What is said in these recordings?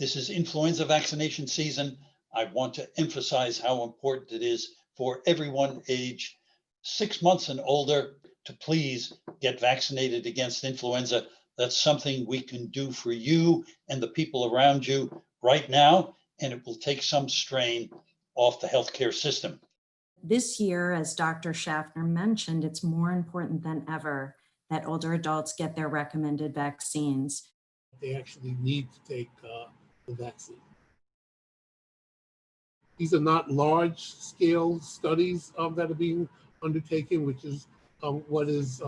This is influenza vaccination season. I want to emphasize how important it is for everyone age 6 months and older to please get vaccinated against influenza. That's something we can do for you and the people around you right now, and it will take some strain off the healthcare system. This year, as Dr. Schaffner mentioned, it's more important than ever that older adults get their recommended vaccines. They actually need to take the vaccine. These are not large-scale studies that are being undertaken, which is what is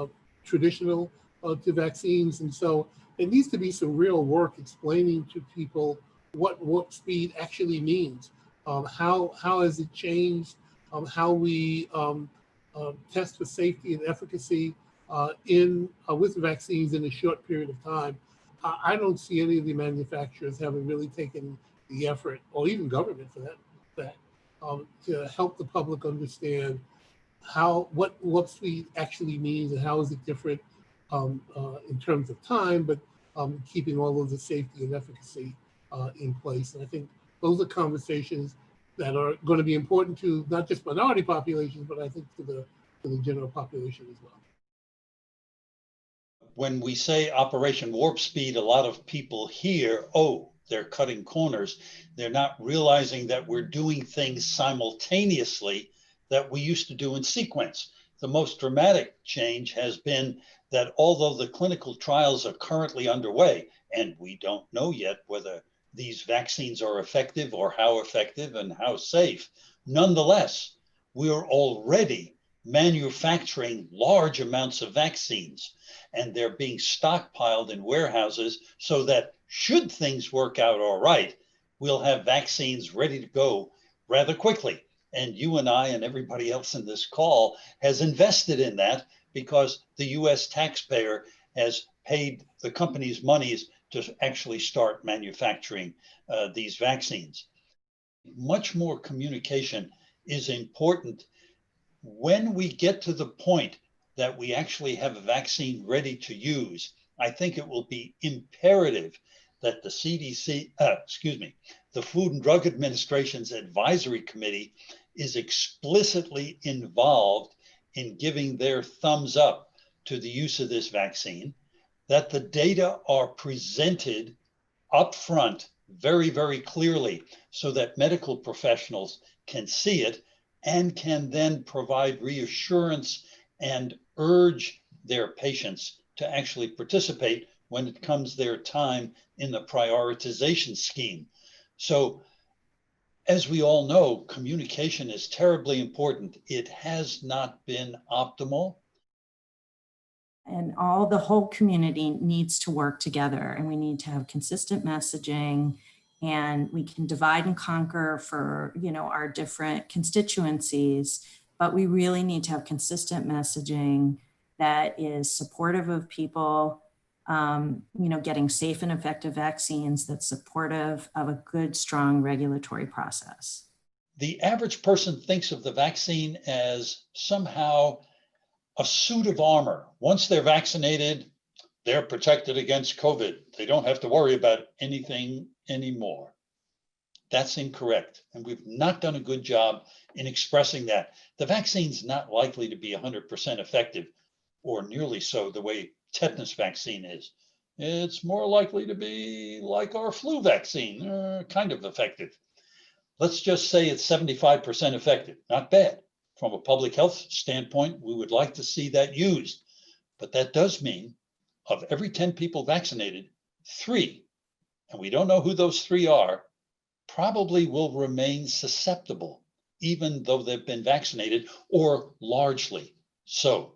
traditional to vaccines. And so there needs to be some real work explaining to people what warp speed actually means. How has it changed? How we test for safety and efficacy with vaccines in a short period of time. I don't see any of the manufacturers having really taken the effort, or even government for that, to help the public understand what warp speed actually means and how is it different in terms of time, but keeping all of the safety and efficacy in place. And I think those are conversations that are going to be important to not just minority populations, but I think to the general population as well. When we say Operation Warp Speed, a lot of people hear, oh, they're cutting corners. They're not realizing that we're doing things simultaneously that we used to do in sequence. The most dramatic change has been that although the clinical trials are currently underway, and we don't know yet whether these vaccines are effective or how effective and how safe, nonetheless, we are already manufacturing large amounts of vaccines, and they're being stockpiled in warehouses so that should things work out all right, we'll have vaccines ready to go rather quickly. And you and I and everybody else in this call has invested in that because the US taxpayer has paid the companies monies to actually start manufacturing these vaccines. Much more communication is important. When we get to the point that we actually have a vaccine ready to use, I think it will be imperative that the CDC, the Food and Drug Administration's advisory committee is explicitly involved in giving their thumbs up to the use of this vaccine, that the data are presented up front very, very clearly so that medical professionals can see it and can then provide reassurance and urge their patients to actually participate when it comes their time in the prioritization scheme. So, as we all know, communication is terribly important. It has not been optimal. And the whole community needs to work together, and we need to have consistent messaging, and we can divide and conquer for, our different constituencies, but we really need to have consistent messaging that is supportive of people, getting safe and effective vaccines, that's supportive of a good, strong regulatory process. The average person thinks of the vaccine as somehow a suit of armor. Once they're vaccinated, they're protected against COVID. They don't have to worry about anything anymore. That's incorrect. And we've not done a good job in expressing that. The vaccine's not likely to be 100% effective, or nearly so, the way tetanus vaccine is. It's more likely to be like our flu vaccine, kind of effective. Let's just say it's 75% effective. Not bad. From a public health standpoint, we would like to see that used. But that does mean of every 10 people vaccinated, 3, and we don't know who those 3 are, probably will remain susceptible, even though they've been vaccinated, or largely so.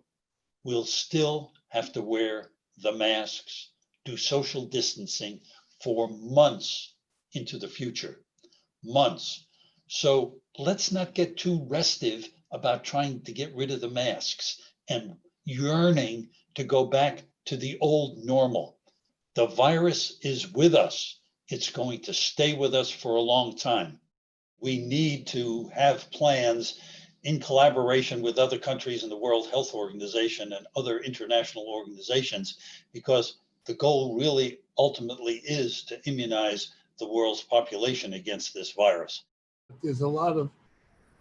We'll still have to wear the masks, do social distancing for months into the future. Months. So let's not get too restive about trying to get rid of the masks and yearning to go back to the old normal. The virus is with us. It's going to stay with us for a long time. We need to have plans in collaboration with other countries in the World Health Organization and other international organizations, because the goal really ultimately is to immunize the world's population against this virus. There's a lot of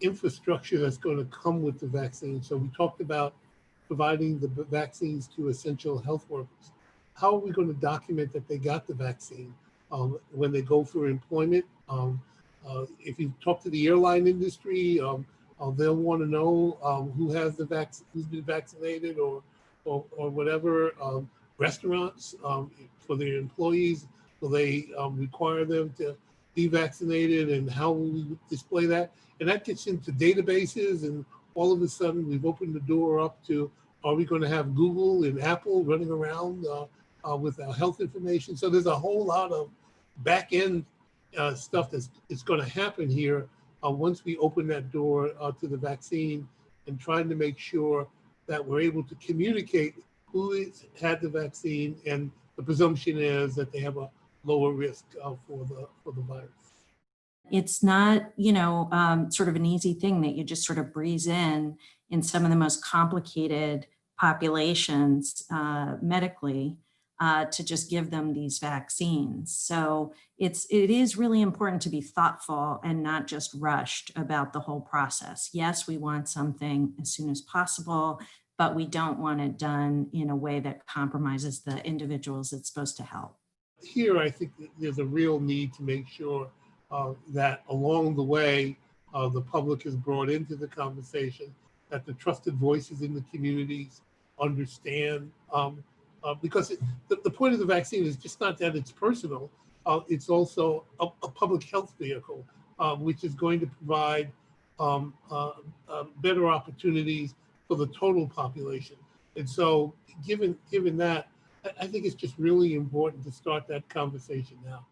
infrastructure that's going to come with the vaccine. So we talked about providing the vaccines to essential health workers. How are we going to document that they got the vaccine when they go for employment? If you talk to the airline industry, they'll want to know who has the vaccine, who's been vaccinated, or whatever. Restaurants for their employees, will they require them to be vaccinated, and how will we display that? And that gets into databases, and all of a sudden we've opened the door up to, are we going to have Google and Apple running around with our health information? So there's a whole lot of back end stuff that's going to happen here once we open that door to the vaccine, and trying to make sure that we're able to communicate who has had the vaccine, and the presumption is that they have a lower risk for the virus. It's not, sort of an easy thing that you just sort of breeze in some of the most complicated populations medically to just give them these vaccines. So it is really important to be thoughtful and not just rushed about the whole process. Yes, we want something as soon as possible, but we don't want it done in a way that compromises the individuals it's supposed to help. Here, I think that there's a real need to make sure that along the way, the public is brought into the conversation, that the trusted voices in the communities understand, because the point of the vaccine is just not that it's personal, it's also a public health vehicle, which is going to provide better opportunities for the total population. And so given that, I think it's just really important to start that conversation now.